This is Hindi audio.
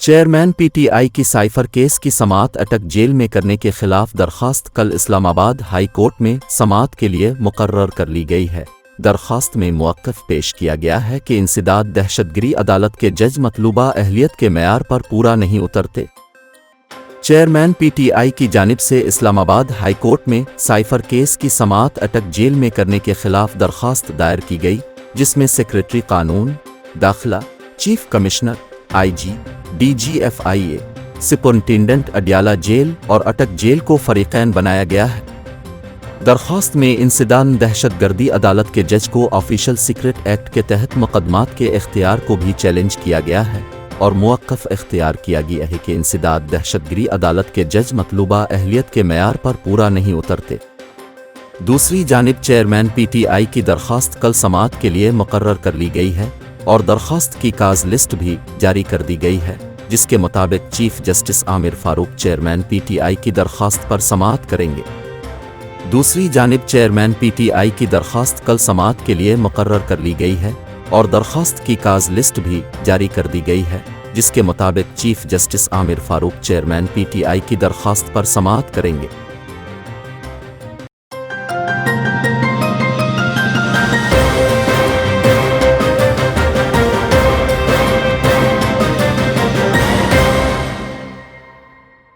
चेयरमैन पीटीआई की साइफर केस की समाअत अटक जेल में करने के खिलाफ दरख्वास्त कल इस्लामाबाद हाई कोर्ट में समाअत के लिए मुकर्रर कर ली गई है। दरख्वास्त में मुवक्किफ पेश किया गया है कि इंसदाद दहशतगिरी अदालत के जज मतलूबा अहलियत के मेयार पर पूरा नहीं उतरते। चेयरमैन पीटीआई की जानिब से इस्लामाबाद हाई कोर्ट में साइफर केस की समाअत अटक जेल में करने के खिलाफ दरख्वास्त दायर की गई, जिसमें सेक्रेटरी कानून दाखिला, chief commissioner IG, DG FIA, superintendent Adiala jail और अटक जेल को फरीकैन बनाया गया है। दरख्वास्त में इंसदाद दहशतगर्दी अदालत के जज को ऑफिशियल सीक्रेट एक्ट के तहत मुकदमात के इख्तियार को भी चैलेंज किया गया है और मुवक्किफ इख्तियार किया गया है कि इंसदाद दहशतगिरी अदालत के जज मतलूबा अहलियत के मेयार पर पूरा नहीं उतरते। दूसरी जानिब चेयरमैन पीटीआई की दरख्वास्त कल समाअत के लिए मुकर्रर कर ली गई है और दरख्वास्त की काज लिस्ट भी जारी कर दी गई है, जिसके मुताबिक chief justice Aamir Farooq chairman PTI की दरख्वास्त पर समाअत करेंगे। दूसरी जानिब चेयरमैन पीटीआई की दरख्वास्त कल समाअत के लिए मुकर्रर कर ली गई है और दरख्वास्त की काज लिस्ट भी जारी कर दी गई है, जिसके मुताबिक chief justice Aamir Farooq chairman PTI की दरख्वास्त पर समाअत करेंगे।